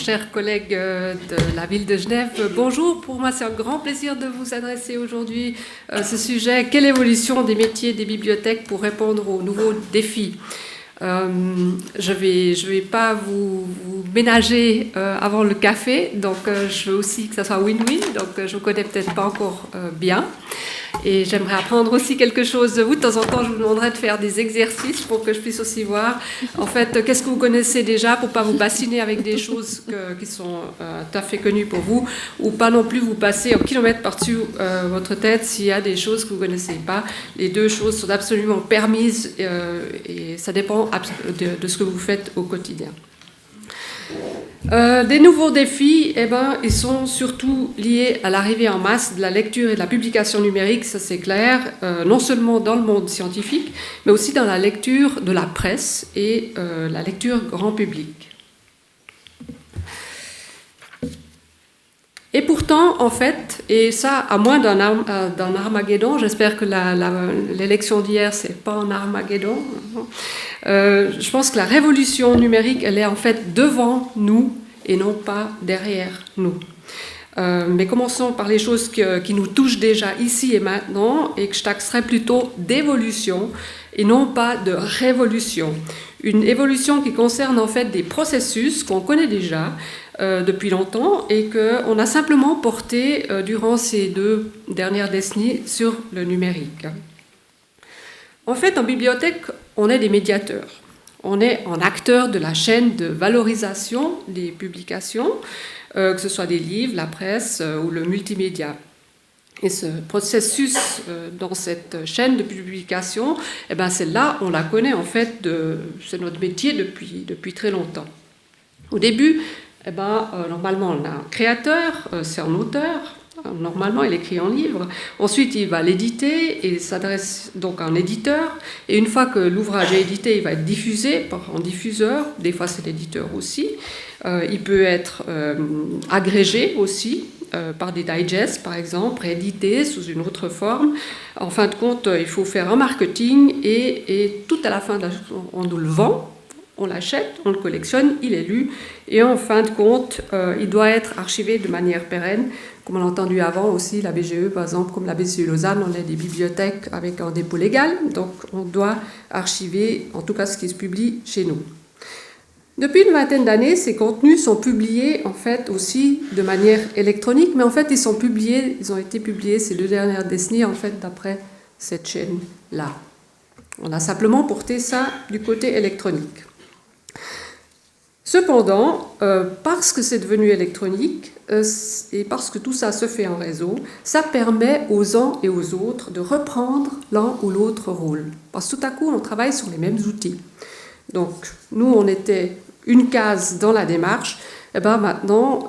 chers collègues de la ville de Genève. Bonjour, pour moi c'est un grand plaisir de vous adresser aujourd'hui ce sujet. Quelle évolution des métiers des bibliothèques pour répondre aux nouveaux défis ? Je vais pas vous ménager avant le café, donc je veux aussi que ça soit win-win, donc je vous connais peut-être pas encore bien. Et j'aimerais apprendre aussi quelque chose de vous. De temps en temps, je vous demanderai de faire des exercices pour que je puisse aussi voir, en fait, qu'est-ce que vous connaissez déjà pour ne pas vous bassiner avec des choses qui sont tout à fait connues pour vous, ou pas non plus vous passer au kilomètre par-dessus votre tête s'il y a des choses que vous ne connaissez pas. Les deux choses sont absolument permises et ça dépend de ce que vous faites au quotidien. Des nouveaux défis, ils sont surtout liés à l'arrivée en masse de la lecture et de la publication numérique, ça c'est clair, non seulement dans le monde scientifique, mais aussi dans la lecture de la presse et la lecture grand public. Et pourtant, en fait, et ça, à moins d'un Armageddon, j'espère que l'élection d'hier, c'est pas un Armageddon, je pense que la révolution numérique, elle est en fait devant nous et non pas derrière nous. Mais commençons par les choses qui nous touchent déjà ici et maintenant et que je taxerais plutôt d'évolution et non pas de révolution. Une évolution qui concerne en fait des processus qu'on connaît déjà depuis longtemps et qu'on a simplement porté durant ces 2 dernières décennies sur le numérique. En fait, en bibliothèque, on est des médiateurs. On est un acteur de la chaîne de valorisation des publications, que ce soit des livres, la presse ou le multimédia. Et ce processus dans cette chaîne de publication, celle-là, on la connaît en fait, c'est notre métier depuis très longtemps. Au début, normalement, on a un créateur, c'est un auteur. Normalement, il écrit un livre. Ensuite, il va l'éditer et s'adresse donc à un éditeur. Et une fois que l'ouvrage est édité, il va être diffusé par un diffuseur. Des fois, c'est l'éditeur aussi. Il peut être agrégé aussi par des digests, par exemple, réédité sous une autre forme. En fin de compte, il faut faire un marketing et tout à la fin, on nous le vend. On l'achète, on le collectionne, il est lu, et en fin de compte, il doit être archivé de manière pérenne, comme on l'a entendu avant aussi, la BGE, par exemple, comme la BCU Lausanne, on a des bibliothèques avec un dépôt légal, donc on doit archiver, en tout cas ce qui se publie chez nous. Depuis une vingtaine d'années, ces contenus sont publiés, en fait, aussi de manière électronique, mais en fait, ils ont été publiés ces 2 dernières décennies, en fait, d'après cette chaîne-là. On a simplement porté ça du côté électronique. Cependant, parce que c'est devenu électronique et parce que tout ça se fait en réseau, ça permet aux uns et aux autres de reprendre l'un ou l'autre rôle. Parce que tout à coup, on travaille sur les mêmes outils. Donc, nous, on était une case dans la démarche. Et maintenant,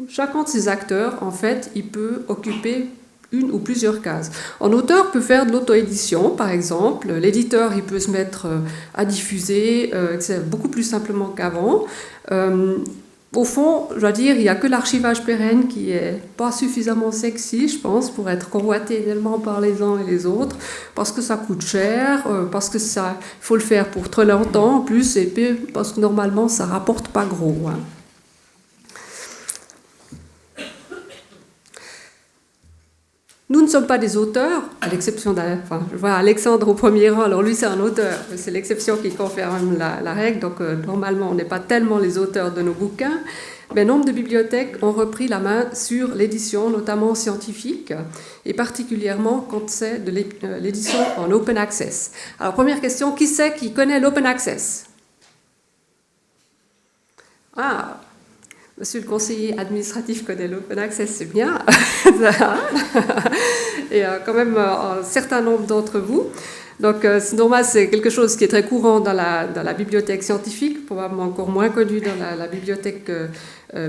chacun de ces acteurs, en fait, il peut occuper une ou plusieurs cases. Un auteur peut faire de l'auto-édition, par exemple. L'éditeur, il peut se mettre à diffuser, c'est beaucoup plus simplement qu'avant. Au fond, je dois dire, il n'y a que l'archivage pérenne qui n'est pas suffisamment sexy, je pense, pour être convoité tellement par les uns et les autres, parce que ça coûte cher, parce que ça, faut le faire pour très longtemps en plus, et puis parce que normalement, ça ne rapporte pas gros. Hein. Nous ne sommes pas des auteurs, à l'exception je vois Alexandre au premier rang, alors lui c'est un auteur, c'est l'exception qui confirme la règle, donc normalement on n'est pas tellement les auteurs de nos bouquins, mais nombre de bibliothèques ont repris la main sur l'édition, notamment scientifique, et particulièrement quand c'est de l'édition en open access. Alors première question, qui c'est qui connaît l'open access ? Ah, Monsieur le conseiller administratif connaît l'open access, c'est bien. Et quand même un certain nombre d'entre vous. Donc c'est normal, c'est quelque chose qui est très courant dans la bibliothèque scientifique, probablement encore moins connu dans la bibliothèque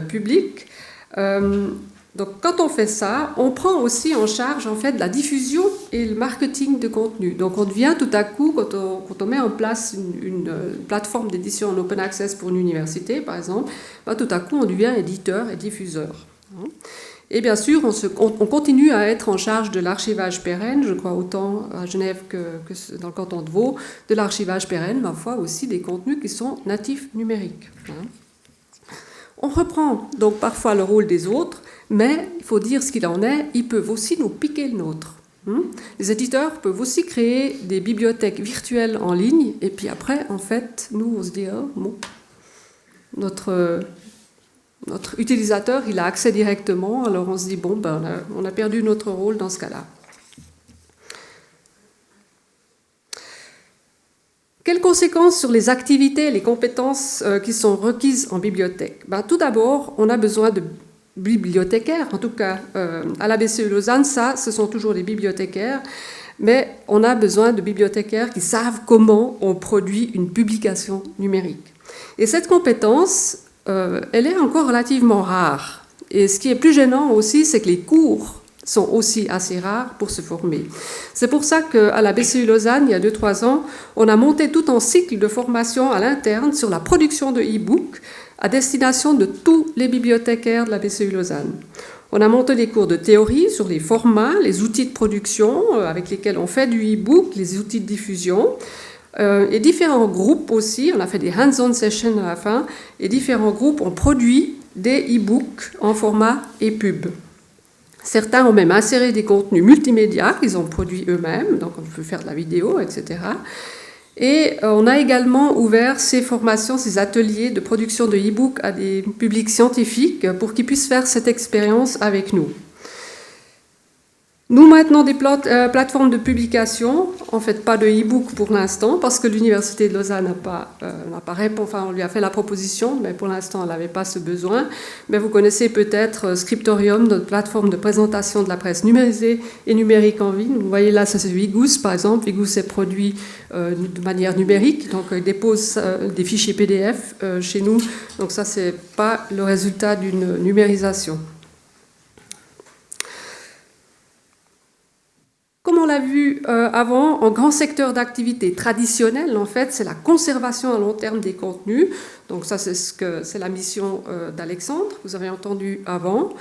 publique. Donc quand on fait ça, on prend aussi en charge en fait la diffusion et le marketing de contenu. Donc on devient tout à coup, quand on met en place une plateforme d'édition en open access pour une université par exemple, tout à coup on devient éditeur et diffuseur. Et bien sûr, on continue à être en charge de l'archivage pérenne, je crois autant à Genève que dans le canton de Vaud, de l'archivage pérenne, parfois aussi des contenus qui sont natifs numériques. On reprend donc parfois le rôle des autres, mais il faut dire ce qu'il en est, ils peuvent aussi nous piquer le nôtre. Les éditeurs peuvent aussi créer des bibliothèques virtuelles en ligne, et puis après, en fait, nous, on se dit, oh, bon, notre utilisateur, il a accès directement, alors on se dit, bon, ben, on a perdu notre rôle dans ce cas-là. Quelles conséquences sur les activités et les compétences qui sont requises en bibliothèque? Ben, tout d'abord, on a besoin de bibliothécaires, en tout cas à la BCE Lausanne, ce sont toujours les bibliothécaires, mais on a besoin de bibliothécaires qui savent comment on produit une publication numérique. Et cette compétence, elle est encore relativement rare. Et ce qui est plus gênant aussi, c'est que les cours sont aussi assez rares pour se former. C'est pour ça qu'à la BCU Lausanne, il y a 2-3 ans, on a monté tout un cycle de formation à l'interne sur la production de e-books à destination de tous les bibliothécaires de la BCU Lausanne. On a monté des cours de théorie sur les formats, les outils de production avec lesquels on fait du e-book, les outils de diffusion, et différents groupes aussi. On a fait des hands-on sessions à la fin, et différents groupes ont produit des e-books en format e-pub. Certains ont même inséré des contenus multimédia qu'ils ont produits eux-mêmes, donc on peut faire de la vidéo, etc. Et on a également ouvert ces formations, ces ateliers de production de e-book à des publics scientifiques pour qu'ils puissent faire cette expérience avec nous. Nous maintenons des plateformes de publication, en fait pas de e-book pour l'instant, parce que l'Université de Lausanne n'a pas répondu, enfin on lui a fait la proposition, mais pour l'instant elle n'avait pas ce besoin. Mais vous connaissez peut-être Scriptorium, notre plateforme de présentation de la presse numérisée et numérique en ligne. Vous voyez là, ça c'est Wigous par exemple. Wigous est produit de manière numérique, donc il dépose des fichiers PDF chez nous, donc ça c'est pas le résultat d'une numérisation. Comme on l'a vu avant, un grand secteur d'activité traditionnel, en fait, c'est la conservation à long terme des contenus. Donc ça, c'est la mission d'Alexandre, vous avez entendu avant.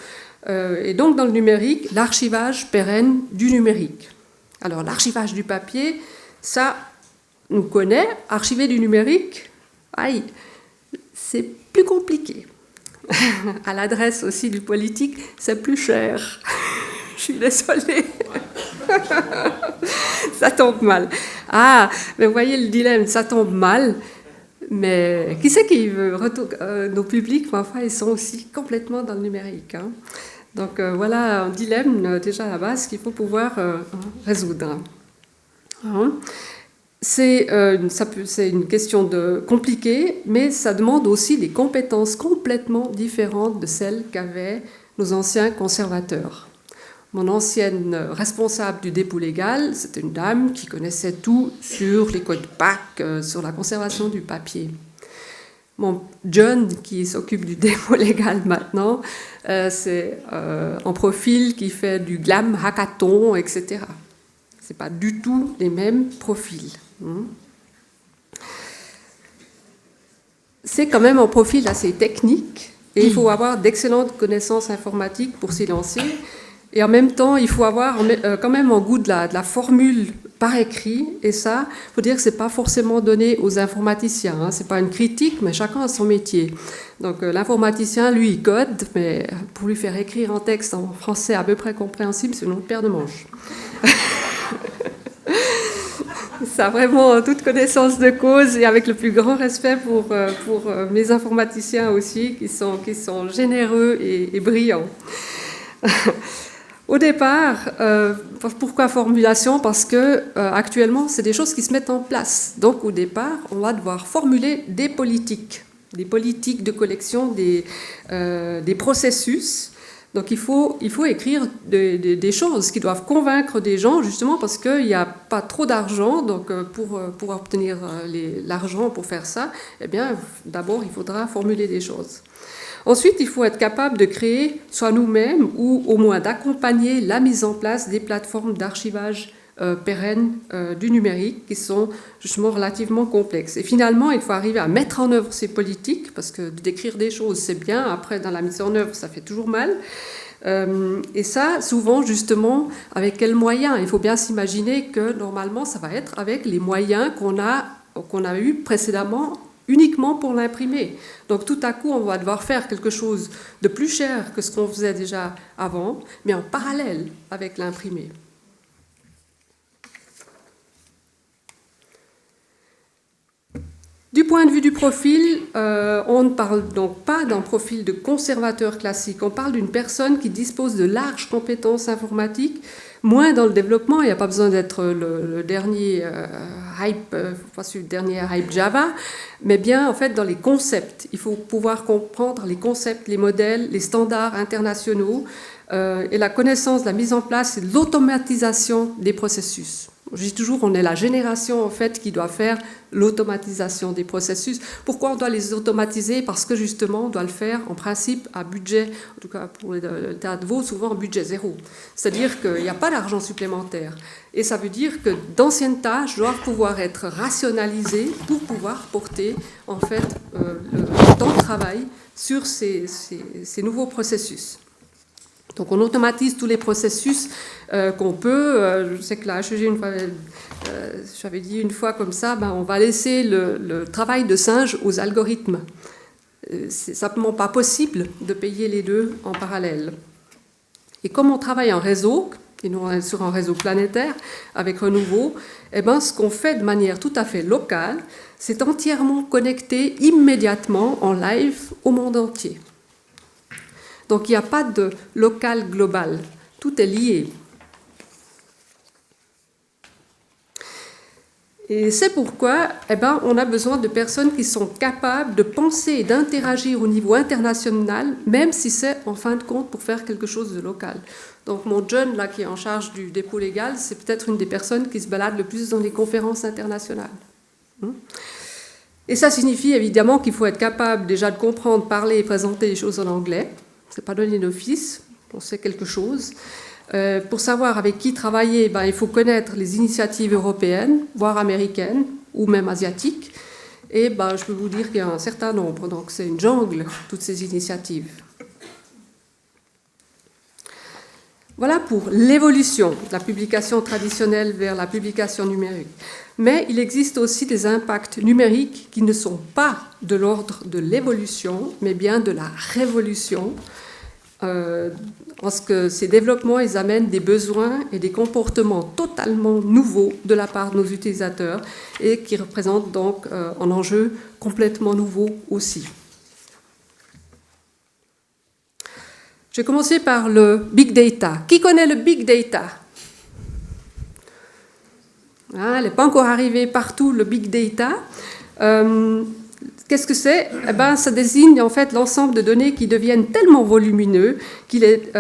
Et donc, dans le numérique, l'archivage pérenne du numérique. Alors, l'archivage du papier, ça, on connaît. Archiver du numérique, aïe, c'est plus compliqué. À l'adresse aussi du politique, c'est plus cher. Je suis désolée. Ça tombe mal. Ah, mais vous voyez le dilemme, ça tombe mal. Mais qui c'est qui veut nos publics, enfin, ils sont aussi complètement dans le numérique. Hein. Donc voilà un dilemme déjà à la base qu'il faut pouvoir résoudre. Hein. C'est une question compliquée, mais ça demande aussi des compétences complètement différentes de celles qu'avaient nos anciens conservateurs. Mon ancienne responsable du dépôt légal, c'était une dame qui connaissait tout sur les codes PAC, sur la conservation du papier. Mon John, qui s'occupe du dépôt légal maintenant, c'est un profil qui fait du glam hackathon, etc. Ce n'est pas du tout les mêmes profils. C'est quand même un profil assez technique et il faut avoir d'excellentes connaissances informatiques pour s'y lancer. Et en même temps, il faut avoir quand même un goût de la formule par écrit. Et ça, il faut dire que ce n'est pas forcément donné aux informaticiens. Hein. Ce n'est pas une critique, mais chacun a son métier. Donc l'informaticien, lui, il code, mais pour lui faire écrire un texte en français à peu près compréhensible, c'est une autre paire de manches. Ça, vraiment, en toute connaissance de cause et avec le plus grand respect pour mes informaticiens aussi, qui sont généreux et brillants. Au départ, pourquoi formulation? Parce que actuellement, c'est des choses qui se mettent en place. Donc, au départ, on va devoir formuler des politiques de collection, des processus. Donc, il faut écrire des choses qui doivent convaincre des gens, justement parce qu'il n'y a pas trop d'argent. Donc, pour obtenir l'argent pour faire ça, eh bien, d'abord, il faudra formuler des choses. Ensuite, il faut être capable de créer, soit nous-mêmes, ou au moins d'accompagner la mise en place des plateformes d'archivage pérennes du numérique qui sont justement relativement complexes. Et finalement, il faut arriver à mettre en œuvre ces politiques, parce que d'écrire des choses, c'est bien, après, dans la mise en œuvre, ça fait toujours mal. Et ça, souvent, justement, avec quels moyens? Il faut bien s'imaginer que, normalement, ça va être avec les moyens qu'on a eu précédemment uniquement pour l'imprimer. Donc tout à coup, on va devoir faire quelque chose de plus cher que ce qu'on faisait déjà avant, mais en parallèle avec l'imprimé. Du point de vue du profil, on ne parle donc pas d'un profil de conservateur classique, on parle d'une personne qui dispose de larges compétences informatiques, moins dans le développement, il n'y a pas besoin d'être le dernier dernier hype Java, mais bien en fait dans les concepts. Il faut pouvoir comprendre les concepts, les modèles, les standards internationaux, et la connaissance, la mise en place et l'automatisation des processus. Je dis toujours, on est la génération en fait qui doit faire l'automatisation des processus. Pourquoi on doit les automatiser? Parce que justement, on doit le faire en principe à budget, en tout cas pour le théâtre de Vaud, souvent en budget zéro. C'est-à-dire qu'il n'y a pas d'argent supplémentaire. Et ça veut dire que d'anciennes tâches doivent pouvoir être rationalisées pour pouvoir porter en fait le temps de travail sur ces nouveaux processus. Donc on automatise tous les processus qu'on peut. Je sais que la HEG, j'avais dit une fois comme ça, on va laisser le travail de singe aux algorithmes. C'est simplement pas possible de payer les deux en parallèle. Et comme on travaille en réseau, et nous on est sur un réseau planétaire avec Renouveau, ce qu'on fait de manière tout à fait locale, c'est entièrement connecté immédiatement en live au monde entier. Donc il n'y a pas de local global, tout est lié. Et c'est pourquoi on a besoin de personnes qui sont capables de penser et d'interagir au niveau international, même si c'est en fin de compte pour faire quelque chose de local. Donc mon John, là, qui est en charge du dépôt légal, c'est peut-être une des personnes qui se balade le plus dans les conférences internationales. Et ça signifie évidemment qu'il faut être capable déjà de comprendre, parler et présenter les choses en anglais. Ce n'est pas donné d'office, on sait quelque chose. Pour savoir avec qui travailler, il faut connaître les initiatives européennes, voire américaines, ou même asiatiques. Et je peux vous dire qu'il y a un certain nombre, donc c'est une jungle, toutes ces initiatives. Voilà pour l'évolution de la publication traditionnelle vers la publication numérique. Mais il existe aussi des impacts numériques qui ne sont pas de l'ordre de l'évolution, mais bien de la révolution, parce que ces développements, ils amènent des besoins et des comportements totalement nouveaux de la part de nos utilisateurs et qui représentent donc un enjeu complètement nouveau aussi. Je vais commencer par le Big Data. Qui connaît le Big Data? Elle n'est pas encore arrivée partout, le Big Data. Qu'est-ce que c'est? Ça désigne en fait l'ensemble de données qui deviennent tellement volumineux qu'il est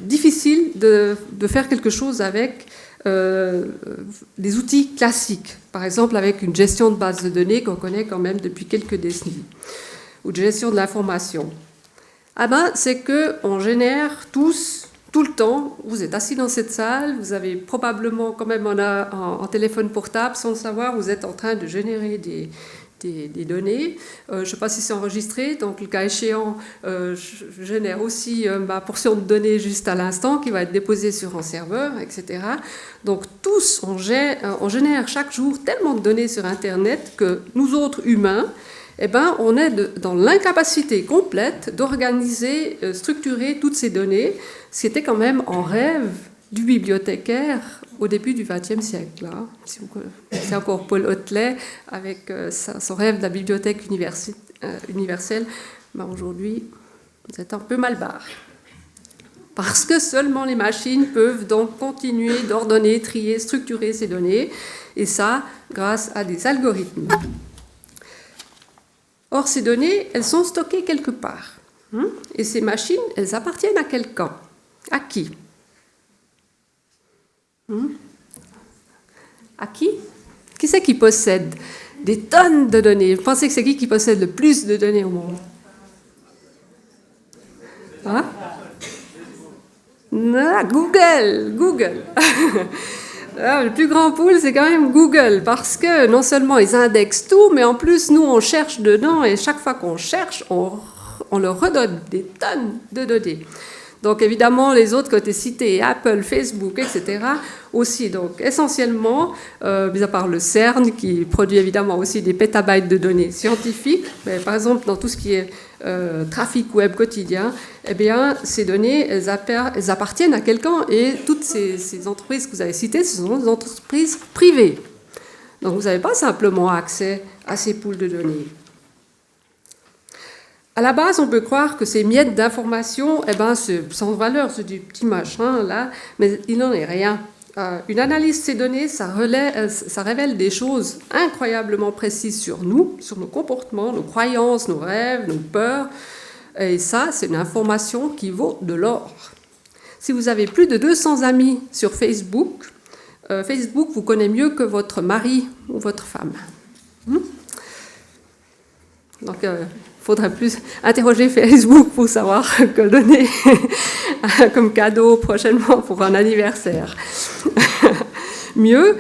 difficile de faire quelque chose avec des outils classiques. Par exemple, avec une gestion de base de données qu'on connaît quand même depuis quelques décennies, ou de gestion de l'information. C'est qu'on génère tous, tout le temps, vous êtes assis dans cette salle, vous avez probablement quand même un téléphone portable, sans le savoir, vous êtes en train de générer des données. Je ne sais pas si c'est enregistré, donc le cas échéant, je génère aussi ma portion de données juste à l'instant qui va être déposée sur un serveur, etc. Donc tous, on génère chaque jour tellement de données sur Internet que nous autres humains, on est dans l'incapacité complète d'organiser, structurer toutes ces données, ce qui était quand même un rêve du bibliothécaire au début du XXe siècle. Hein. C'est encore Paul Hotelet avec son rêve de la bibliothèque universelle. Aujourd'hui, vous êtes un peu mal barre. Parce que seulement les machines peuvent donc continuer d'ordonner, trier, structurer ces données, et ça grâce à des algorithmes. Or, ces données, elles sont stockées quelque part. Et ces machines, elles appartiennent à quelqu'un. À qui? À qui? Qui c'est qui possède des tonnes de données? Vous pensez que c'est qui possède le plus de données au monde? Google. Le plus grand pool, c'est quand même Google, parce que non seulement ils indexent tout, mais en plus, nous, on cherche dedans, et chaque fois qu'on cherche, on leur redonne des tonnes de données. Donc évidemment, les autres côtés cités, Apple, Facebook, etc. aussi. Donc essentiellement, mis à part le CERN qui produit évidemment aussi des pétabytes de données scientifiques, mais par exemple dans tout ce qui est trafic web quotidien, eh bien ces données, elles appartiennent à quelqu'un et toutes ces entreprises que vous avez citées, ce sont des entreprises privées. Donc vous n'avez pas simplement accès à ces pools de données. À la base, on peut croire que ces miettes d'informations, c'est sans valeur, c'est du petit machin là, mais il n'en est rien. Une analyse de ces données, ça révèle des choses incroyablement précises sur nous, sur nos comportements, nos croyances, nos rêves, nos peurs. Et ça, c'est une information qui vaut de l'or. Si vous avez plus de 200 amis sur Facebook, Facebook vous connaît mieux que votre mari ou votre femme. Donc, il faudrait plus interroger Facebook pour savoir que donner comme cadeau prochainement pour un anniversaire. Mieux,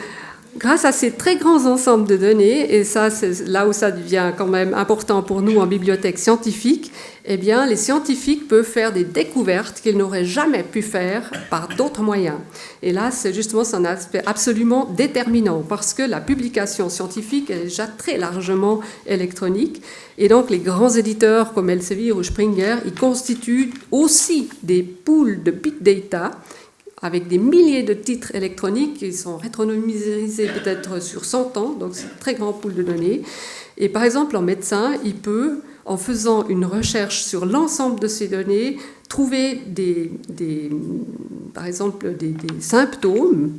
grâce à ces très grands ensembles de données, et ça c'est là où ça devient quand même important pour nous en bibliothèque scientifique, eh bien les scientifiques peuvent faire des découvertes qu'ils n'auraient jamais pu faire par d'autres moyens. Et là, c'est justement un aspect absolument déterminant, parce que la publication scientifique est déjà très largement électronique, et donc les grands éditeurs comme Elsevier ou Springer, ils constituent aussi des pools de big data, avec des milliers de titres électroniques qui sont rétronomisés peut-être sur 100 ans, donc c'est un très grand pool de données. Et par exemple, en médecin, il peut, en faisant une recherche sur l'ensemble de ces données, trouver par exemple des symptômes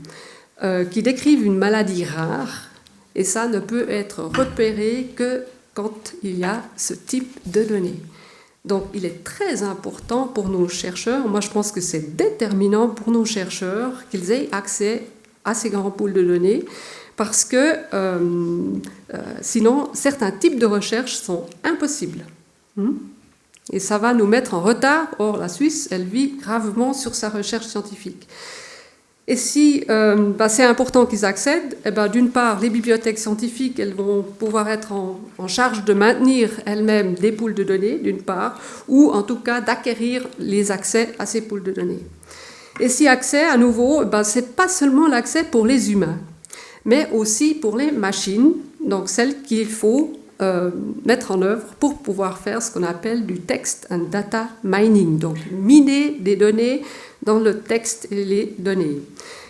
qui décrivent une maladie rare, et ça ne peut être repéré que quand il y a ce type de données. Donc, il est très important pour nos chercheurs, moi je pense que c'est déterminant pour nos chercheurs qu'ils aient accès à ces grands pools de données, parce que sinon, certains types de recherches sont impossibles. Et ça va nous mettre en retard. Or, la Suisse, elle vit gravement sur sa recherche scientifique. Et si c'est important qu'ils accèdent, d'une part, les bibliothèques scientifiques, elles vont pouvoir être en charge de maintenir elles-mêmes des pools de données, d'une part, ou en tout cas d'acquérir les accès à ces pools de données. Et si accès, à nouveau, ce n'est pas seulement l'accès pour les humains, mais aussi pour les machines, donc celles qu'il faut mettre en œuvre pour pouvoir faire ce qu'on appelle du text and data mining, donc miner des données dans le texte et les données.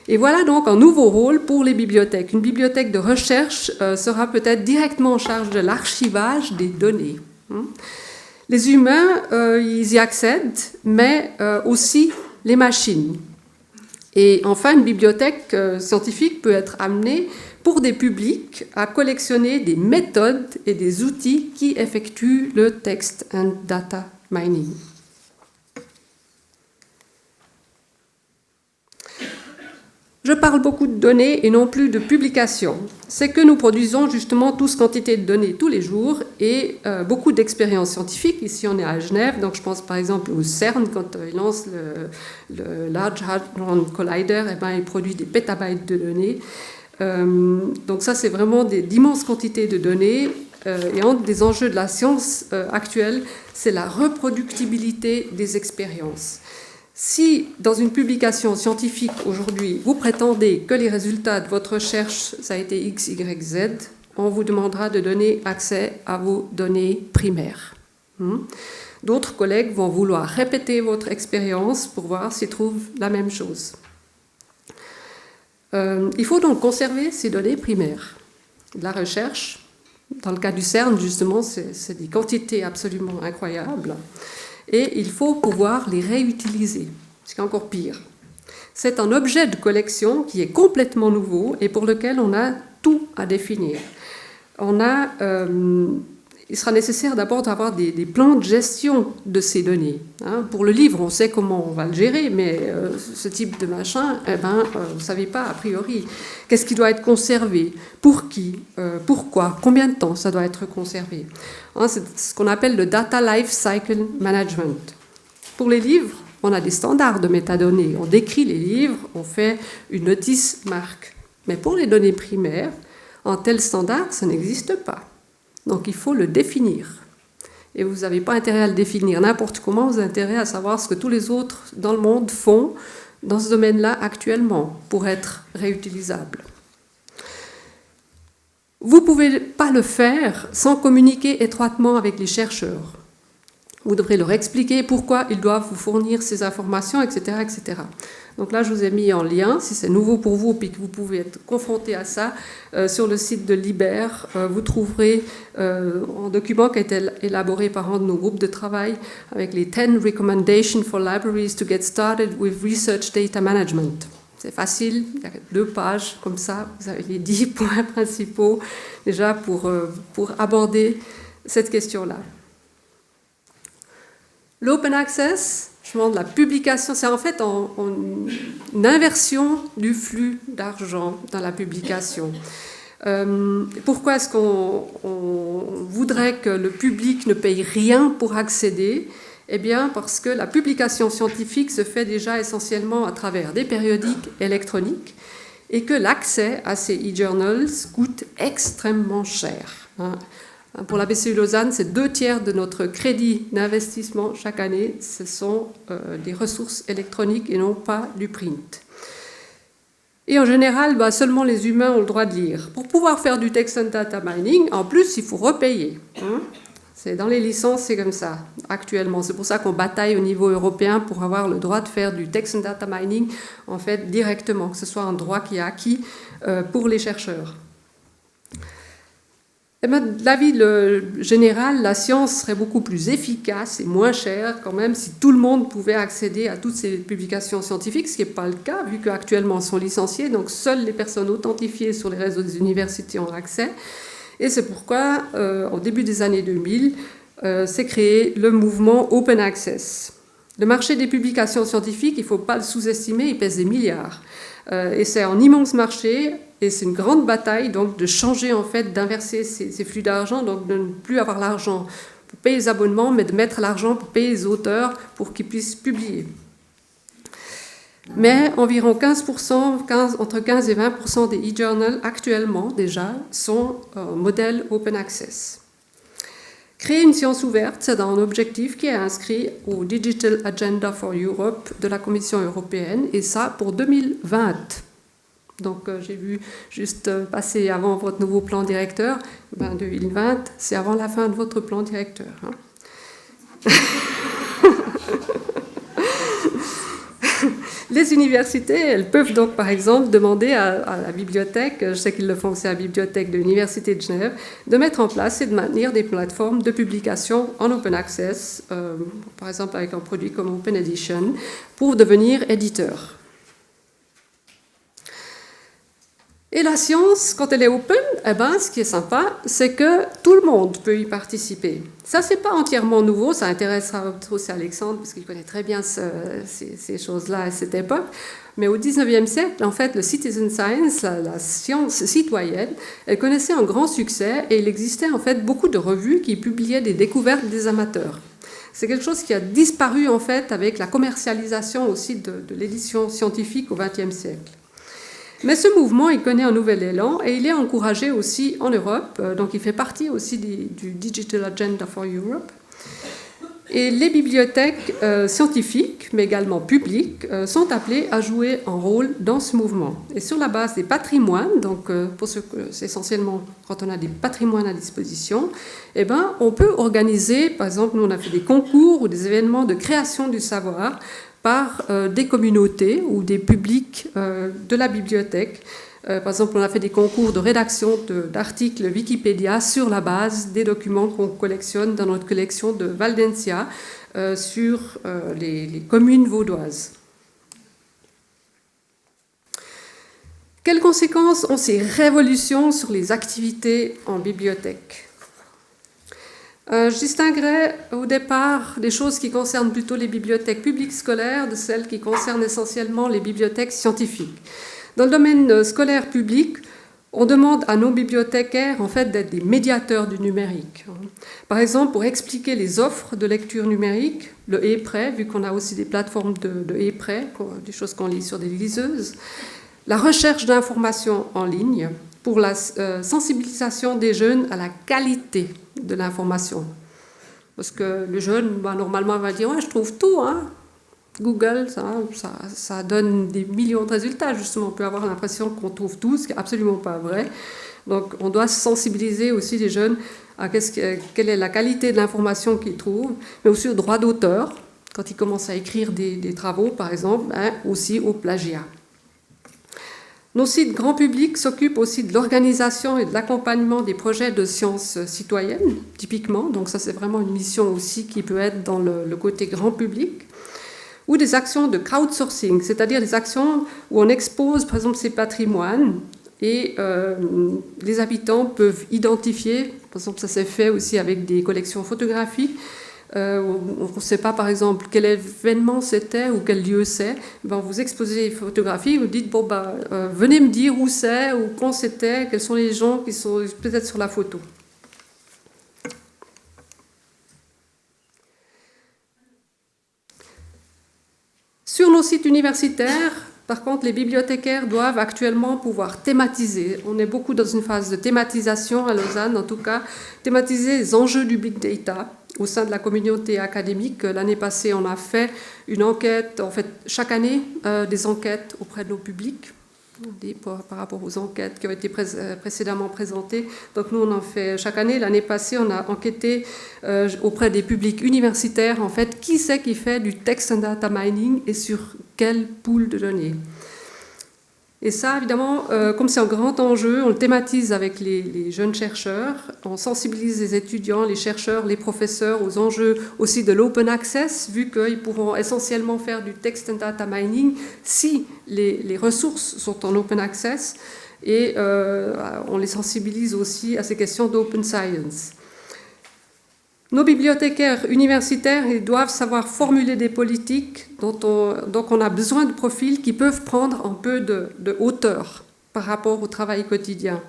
Et voilà donc un nouveau rôle pour les bibliothèques. Une bibliothèque de recherche sera peut-être directement en charge de l'archivage des données. Les humains, ils y accèdent, mais aussi les machines. Et enfin, une bibliothèque scientifique peut être amenée pour des publics à collectionner des méthodes et des outils qui effectuent le text and data mining. Je parle beaucoup de données et non plus de publications. C'est que nous produisons justement tous quantité de données tous les jours et beaucoup d'expériences scientifiques. Ici, on est à Genève, donc je pense par exemple au CERN, quand il lance le Large Hadron Collider, il produit des pétabytes de données. Donc ça, c'est vraiment d'immenses quantités de données. Et un des enjeux de la science actuelle, c'est la reproductibilité des expériences. Si, dans une publication scientifique aujourd'hui, vous prétendez que les résultats de votre recherche, ça a été X, Y, Z, on vous demandera de donner accès à vos données primaires. D'autres collègues vont vouloir répéter votre expérience pour voir s'ils trouvent la même chose. Il faut donc conserver ces données primaires. La recherche, dans le cas du CERN, justement, c'est des quantités absolument incroyables. Et il faut pouvoir les réutiliser, ce qui est encore pire. C'est un objet de collection qui est complètement nouveau et pour lequel on a tout à définir. Il sera nécessaire d'abord d'avoir des plans de gestion de ces données. Pour le livre, on sait comment on va le gérer, mais ce type de machin, vous ne savez pas a priori. Qu'est-ce qui doit être conservé? Pour qui? Pourquoi? Combien de temps ça doit être conservé? C'est ce qu'on appelle le Data Life Cycle Management. Pour les livres, on a des standards de métadonnées. On décrit les livres, on fait une notice marque. Mais pour les données primaires, un tel standard, ça n'existe pas. Donc il faut le définir. et vous n'avez pas intérêt à le définir n'importe comment, vous avez intérêt à savoir ce que tous les autres dans le monde font dans ce domaine-là actuellement pour être réutilisable. Vous ne pouvez pas le faire sans communiquer étroitement avec les chercheurs. Vous devrez leur expliquer pourquoi ils doivent vous fournir ces informations, etc., etc. Donc là, je vous ai mis en lien, si c'est nouveau pour vous et que vous pouvez être confronté à ça, sur le site de Liber, vous trouverez un document qui a été élaboré par un de nos groupes de travail avec les 10 recommendations for libraries to get started with research data management. C'est facile, il y a 2 pages comme ça, vous avez les 10 points principaux déjà pour aborder cette question-là. L'open access, je demande la publication, c'est en fait une inversion du flux d'argent dans la publication. Pourquoi est-ce qu'on voudrait que le public ne paye rien pour accéder ? Eh bien, parce que la publication scientifique se fait déjà essentiellement à travers des périodiques électroniques et que l'accès à ces e-journals coûte extrêmement cher. Pour la BCU Lausanne, c'est 2/3 de notre crédit d'investissement chaque année, ce sont des ressources électroniques et non pas du print. Et en général, seulement les humains ont le droit de lire. Pour pouvoir faire du text and data mining, en plus, il faut repayer. C'est dans les licences, c'est comme ça, actuellement. C'est pour ça qu'on bataille au niveau européen pour avoir le droit de faire du text and data mining, en fait, directement, que ce soit un droit qui est acquis pour les chercheurs. Eh bien, de l'avis général, la science serait beaucoup plus efficace et moins chère quand même si tout le monde pouvait accéder à toutes ces publications scientifiques, ce qui n'est pas le cas, vu qu'actuellement elles sont licenciées, donc seules les personnes authentifiées sur les réseaux des universités ont accès. Et c'est pourquoi, au début des années 2000, s'est créé le mouvement Open Access. Le marché des publications scientifiques, il ne faut pas le sous-estimer, il pèse des milliards. Et c'est un immense marché, et c'est une grande bataille donc, de changer, en fait, d'inverser ces flux d'argent, donc de ne plus avoir l'argent pour payer les abonnements, mais de mettre l'argent pour payer les auteurs pour qu'ils puissent publier. Mais environ 15%, entre 15 et 20% des e-journals actuellement déjà sont modèle open access. Créer une science ouverte, c'est un objectif qui est inscrit au Digital Agenda for Europe de la Commission européenne, et ça pour 2020. Donc j'ai vu juste passer avant votre nouveau plan directeur, 2020, c'est avant la fin de votre plan directeur. Les universités, elles peuvent donc par exemple demander à la bibliothèque, je sais qu'ils le font aussi à la bibliothèque de l'Université de Genève, de mettre en place et de maintenir des plateformes de publication en open access, par exemple avec un produit comme Open Edition, pour devenir éditeur. Et la science, quand elle est open, ce qui est sympa, c'est que tout le monde peut y participer. Ça, c'est pas entièrement nouveau, ça intéressera aussi Alexandre, parce qu'il connaît très bien ces choses-là à cette époque. Mais au XIXe siècle, en fait, le citizen science, la science citoyenne, elle connaissait un grand succès, et il existait en fait beaucoup de revues qui publiaient des découvertes des amateurs. C'est quelque chose qui a disparu en fait avec la commercialisation aussi de l'édition scientifique au XXe siècle. Mais ce mouvement, il connaît un nouvel élan et il est encouragé aussi en Europe, donc il fait partie aussi du Digital Agenda for Europe. Et les bibliothèques scientifiques, mais également publiques, sont appelées à jouer un rôle dans ce mouvement. Et sur la base des patrimoines, donc pour ce que c'est essentiellement quand on a des patrimoines à disposition, on peut organiser, par exemple, nous on a fait des concours ou des événements de création du savoir par des communautés ou des publics de la bibliothèque. Par exemple, on a fait des concours de rédaction d'articles Wikipédia sur la base des documents qu'on collectionne dans notre collection de Waldensia sur les communes vaudoises. Quelles conséquences ont ces révolutions sur les activités en bibliothèque ? Je distinguerai au départ des choses qui concernent plutôt les bibliothèques publiques scolaires de celles qui concernent essentiellement les bibliothèques scientifiques. Dans le domaine scolaire public, on demande à nos bibliothécaires en fait, d'être des médiateurs du numérique. Par exemple, pour expliquer les offres de lecture numérique, le e-prêt, vu qu'on a aussi des plateformes de e-prêt, des choses qu'on lit sur des liseuses, la recherche d'informations en ligne, pour la sensibilisation des jeunes à la qualité de l'information. Parce que le jeune, normalement, va dire « ouais, je trouve tout, hein ». Google, ça donne des millions de résultats, justement. On peut avoir l'impression qu'on trouve tout, ce qui n'est absolument pas vrai. Donc, on doit sensibiliser aussi les jeunes à quelle est la qualité de l'information qu'ils trouvent, mais aussi au droit d'auteur, quand ils commencent à écrire des travaux, par exemple, aussi au plagiat. Nos sites grand public s'occupent aussi de l'organisation et de l'accompagnement des projets de sciences citoyennes, typiquement. Donc, ça, c'est vraiment une mission aussi qui peut être dans le côté grand public. Ou des actions de crowdsourcing, c'est-à-dire des actions où on expose, par exemple, ses patrimoines et les habitants peuvent identifier, par exemple, ça s'est fait aussi avec des collections photographiques, on ne sait pas, par exemple, quel événement c'était ou quel lieu c'est, vous exposez les photographies, vous dites, venez me dire où c'est, ou quand c'était, quels sont les gens qui sont peut-être sur la photo. Sur nos sites universitaires, par contre, les bibliothécaires doivent actuellement pouvoir thématiser. On est beaucoup dans une phase de thématisation à Lausanne, en tout cas, thématiser les enjeux du big data au sein de la communauté académique. L'année passée, on a fait une enquête, en fait, chaque année, des enquêtes auprès de nos publics, par rapport aux enquêtes qui ont été précédemment présentées. Donc nous, on en fait chaque année. L'année passée, on a enquêté auprès des publics universitaires, en fait, qui c'est qui fait du text and data mining et sur quel pool de données. Et ça, évidemment, comme c'est un grand enjeu, on le thématise avec les jeunes chercheurs, on sensibilise les étudiants, les chercheurs, les professeurs aux enjeux aussi de l'open access, vu qu'ils pourront essentiellement faire du text and data mining si les ressources sont en open access, et on les sensibilise aussi à ces questions d'open science. Nos bibliothécaires universitaires, ils doivent savoir formuler des politiques donc on a besoin de profils qui peuvent prendre un peu de hauteur par rapport au travail quotidien.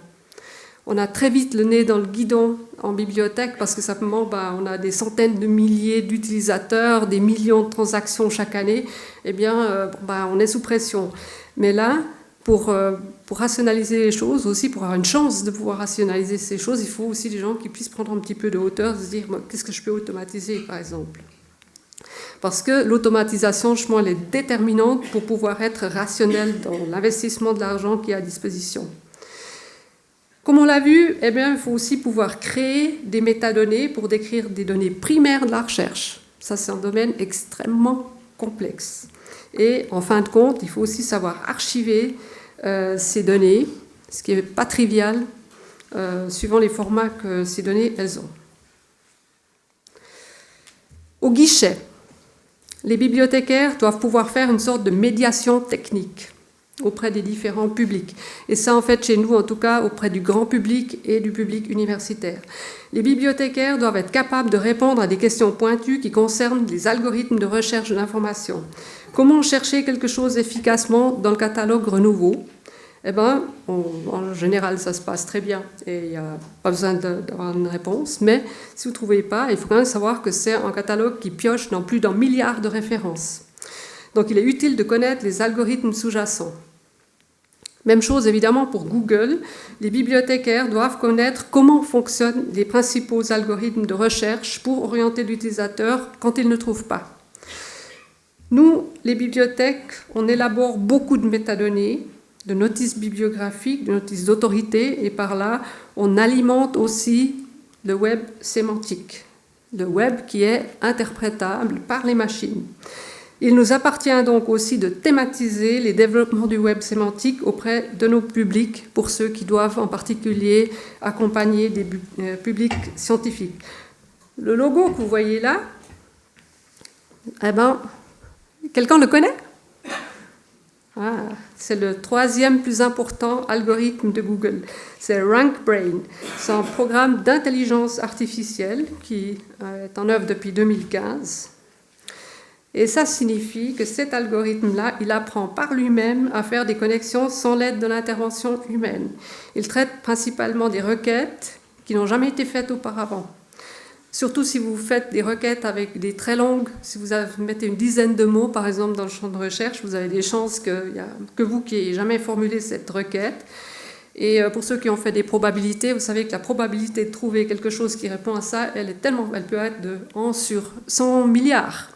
On a très vite le nez dans le guidon en bibliothèque parce que simplement on a des centaines de milliers d'utilisateurs, des millions de transactions chaque année, eh bien on est sous pression. Mais là, pour rationaliser les choses, aussi pour avoir une chance de pouvoir rationaliser ces choses, il faut aussi des gens qui puissent prendre un petit peu de hauteur, se dire qu'est-ce que je peux automatiser par exemple. Parce que l'automatisation, justement, elle est déterminante pour pouvoir être rationnel dans l'investissement de l'argent qui est à disposition. Comme on l'a vu, eh bien, il faut aussi pouvoir créer des métadonnées pour décrire des données primaires de la recherche. Ça, c'est un domaine extrêmement complexe. Et en fin de compte, il faut aussi savoir archiver ces données, ce qui n'est pas trivial, suivant les formats que ces données elles ont. Au guichet, les bibliothécaires doivent pouvoir faire une sorte de médiation technique auprès des différents publics. Et ça, en fait, chez nous, en tout cas, auprès du grand public et du public universitaire. Les bibliothécaires doivent être capables de répondre à des questions pointues qui concernent les algorithmes de recherche de l'information. Comment chercher quelque chose efficacement dans le catalogue Renouveau ? Eh bien, en général, ça se passe très bien et il n'y a pas besoin d'avoir une réponse. Mais si vous ne trouvez pas, il faut quand même savoir que c'est un catalogue qui pioche dans plus d'un milliard de références. Donc, il est utile de connaître les algorithmes sous-jacents. Même chose, évidemment, pour Google. Les bibliothécaires doivent connaître comment fonctionnent les principaux algorithmes de recherche pour orienter l'utilisateur quand il ne trouve pas. Nous, les bibliothèques, on élabore beaucoup de métadonnées, de notices bibliographiques, de notices d'autorité, et par là, on alimente aussi le web sémantique, le web qui est interprétable par les machines. Il nous appartient donc aussi de thématiser les développements du web sémantique auprès de nos publics, pour ceux qui doivent en particulier accompagner des publics scientifiques. Le logo que vous voyez là, eh ben, quelqu'un le connaît ? C'est le troisième plus important algorithme de Google. C'est RankBrain. C'est un programme d'intelligence artificielle qui est en œuvre depuis 2015. Et ça signifie que cet algorithme-là, il apprend par lui-même à faire des connexions sans l'aide de l'intervention humaine. Il traite principalement des requêtes qui n'ont jamais été faites auparavant. Surtout si vous faites des requêtes avec des très longues, si vous mettez une dizaine de mots, par exemple, dans le champ de recherche, vous avez des chances que vous qui n'ayez jamais formulé cette requête, Et pour ceux qui ont fait des probabilités, vous savez que la probabilité de trouver quelque chose qui répond à ça, elle peut être de 1 sur 100 milliards.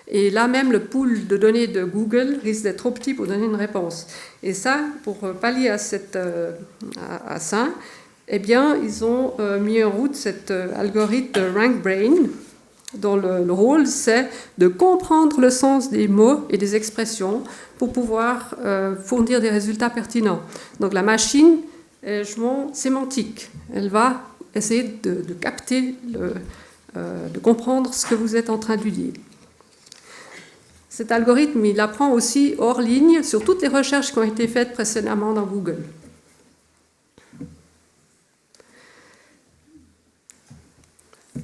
Et là même, le pool de données de Google risque d'être trop petit pour donner une réponse. Et ça, pour pallier à ça, eh bien, ils ont mis en route cet algorithme de RankBrain, dont le rôle, c'est de comprendre le sens des mots et des expressions pour pouvoir fournir des résultats pertinents. Donc la machine est justement sémantique. Elle va essayer de capter, de comprendre ce que vous êtes en train de lui dire. Cet algorithme, il apprend aussi hors ligne sur toutes les recherches qui ont été faites précédemment dans Google.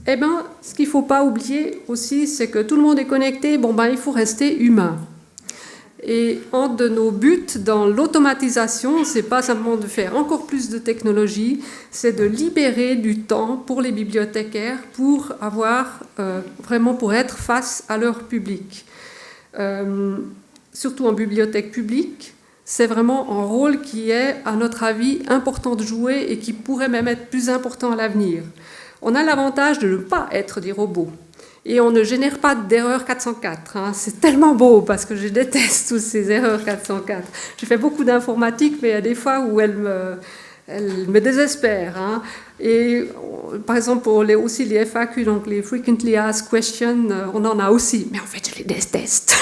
Eh bien, ce qu'il ne faut pas oublier aussi, c'est que tout le monde est connecté, il faut rester humain. Et un de nos buts dans l'automatisation, ce n'est pas simplement de faire encore plus de technologie, c'est de libérer du temps pour les bibliothécaires pour être face à leur public. Surtout en bibliothèque publique, c'est vraiment un rôle qui est, à notre avis, important de jouer et qui pourrait même être plus important à l'avenir. On a l'avantage de ne pas être des robots. Et on ne génère pas d'erreurs 404. C'est tellement beau parce que je déteste toutes ces erreurs 404. J'ai fait beaucoup d'informatique, mais il y a des fois où elles me désespèrent. Et par exemple, pour aussi les FAQ, donc les Frequently Asked Questions, on en a aussi. Mais en fait, je les déteste.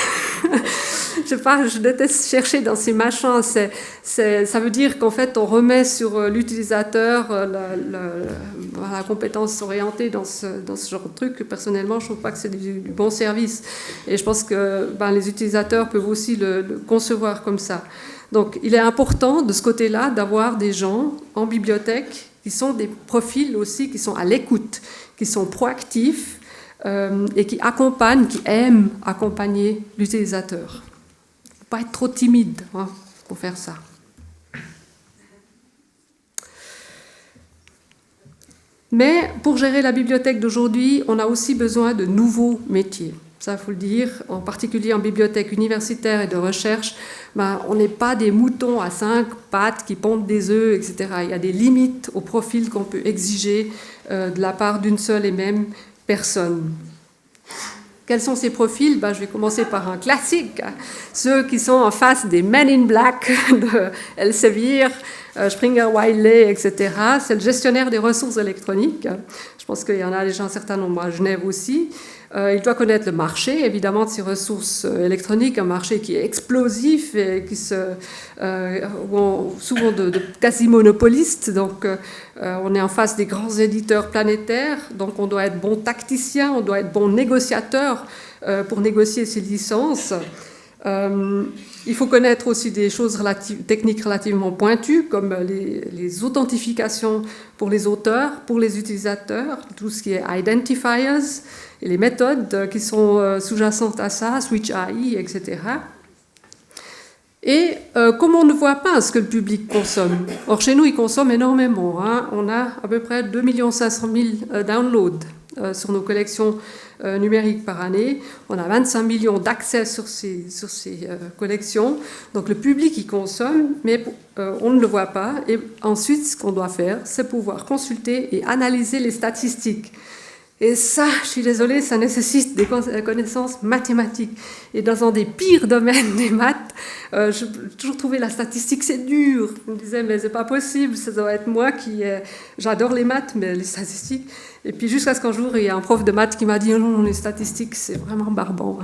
Je déteste chercher dans ces machins. Ça veut dire qu'en fait, on remet sur l'utilisateur la compétence orientée dans ce genre de truc. Personnellement, je ne trouve pas que c'est du bon service. Et je pense que les utilisateurs peuvent aussi le concevoir comme ça. Donc, il est important, de ce côté-là, d'avoir des gens en bibliothèque qui sont des profils aussi, qui sont à l'écoute, qui sont proactifs et qui aiment accompagner l'utilisateur. Il ne faut pas être trop timide pour faire ça. Mais pour gérer la bibliothèque d'aujourd'hui, on a aussi besoin de nouveaux métiers. Ça, il faut le dire, en particulier en bibliothèque universitaire et de recherche, on n'est pas des moutons à 5 pattes qui pondent des œufs, etc. Il y a des limites au profil qu'on peut exiger de la part d'une seule et même personne. Quels sont ces profils ? Je vais commencer par un classique, ceux qui sont en face des Men in Black de Elsevier, Springer Wiley, etc. C'est le gestionnaire des ressources électroniques. Je pense qu'il y en a déjà un certain nombre à Genève aussi. Il doit connaître le marché, évidemment, de ces ressources électroniques, un marché qui est explosif et qui souvent de quasi-monopolistes. Donc, on est en face des grands éditeurs planétaires. Donc, on doit être bon tacticien, on doit être bon négociateur pour négocier ces licences. Il faut connaître aussi des choses techniques relativement pointues, comme les authentifications pour les auteurs, pour les utilisateurs, tout ce qui est identifiers, et les méthodes qui sont sous-jacentes à ça, switch AI, etc. Et comme on ne voit pas ce que le public consomme, or chez nous, il consomme énormément. On a à peu près 2 500 000 downloads sur nos collections numériques par année. On a 25 millions d'accès sur ces collections. Donc le public y consomme, mais on ne le voit pas. Et ensuite, ce qu'on doit faire, c'est pouvoir consulter et analyser les statistiques. Et ça, je suis désolée, ça nécessite des connaissances mathématiques. Et dans un des pires domaines des maths, j'ai toujours trouvé la statistique, c'est dur. Je me disais, mais c'est pas possible, ça doit être moi qui... J'adore les maths, mais les statistiques... Et puis jusqu'à ce qu'un jour, il y a un prof de maths qui m'a dit, non, les statistiques, c'est vraiment barbant.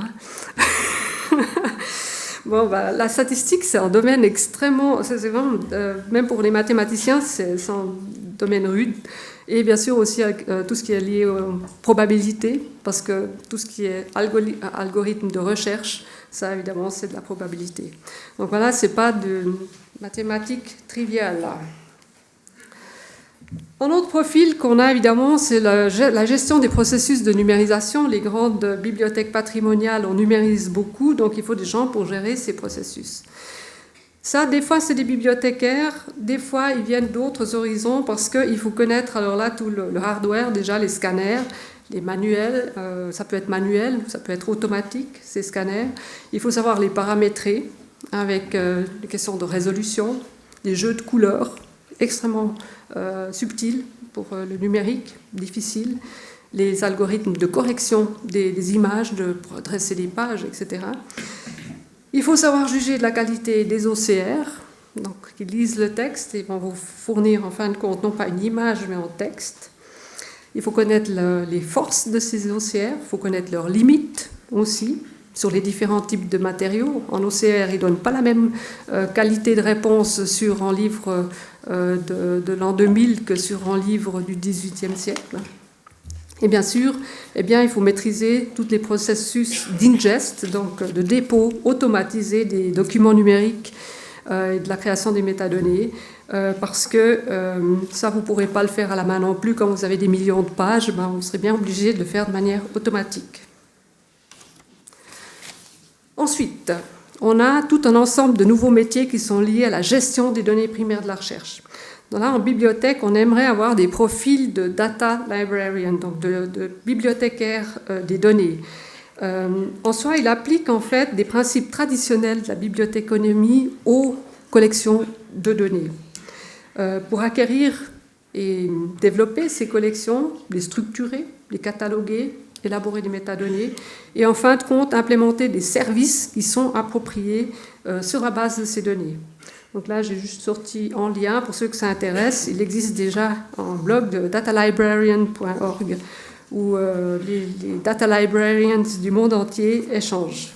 La statistique, c'est un domaine extrêmement... C'est vraiment, même pour les mathématiciens, c'est un domaine rude. Et bien sûr aussi avec tout ce qui est lié aux probabilités, parce que tout ce qui est algorithme de recherche, ça évidemment c'est de la probabilité. Donc voilà, c'est pas de mathématiques triviales là. Un autre profil qu'on a évidemment, c'est la gestion des processus de numérisation. Les grandes bibliothèques patrimoniales, on numérise beaucoup, donc il faut des gens pour gérer ces processus. Ça, des fois, c'est des bibliothécaires, des fois, ils viennent d'autres horizons parce qu'il faut connaître, alors là, tout le hardware, déjà, les scanners, les manuels, ça peut être manuel, ça peut être automatique, ces scanners. Il faut savoir les paramétrer avec les questions de résolution, des jeux de couleurs, extrêmement subtils pour le numérique, difficile. Les algorithmes de correction des images, pour dresser des pages, etc. Il faut savoir juger de la qualité des OCR, donc qui lisent le texte et vont vous fournir en fin de compte non pas une image mais un texte. Il faut connaître les forces de ces OCR, il faut connaître leurs limites aussi sur les différents types de matériaux. En OCR, ils ne donnent pas la même qualité de réponse sur un livre de l'an 2000 que sur un livre du XVIIIe siècle. Et bien sûr, il faut maîtriser tous les processus d'ingest, donc de dépôt automatisé des documents numériques et de la création des métadonnées, parce que ça, vous ne pourrez pas le faire à la main non plus. Quand vous avez des millions de pages, vous serez bien obligé de le faire de manière automatique. Ensuite, on a tout un ensemble de nouveaux métiers qui sont liés à la gestion des données primaires de la recherche. Donc là, en bibliothèque, on aimerait avoir des profils de data librarian, donc de bibliothécaires des données. En soi, il applique en fait des principes traditionnels de la bibliothéconomie aux collections de données. Pour acquérir et développer ces collections, les structurer, les cataloguer, élaborer des métadonnées, et en fin de compte, implémenter des services qui sont appropriés sur la base de ces données. Donc là, j'ai juste sorti en lien, pour ceux que ça intéresse, il existe déjà un blog de datalibrarian.org où les data librarians du monde entier échangent.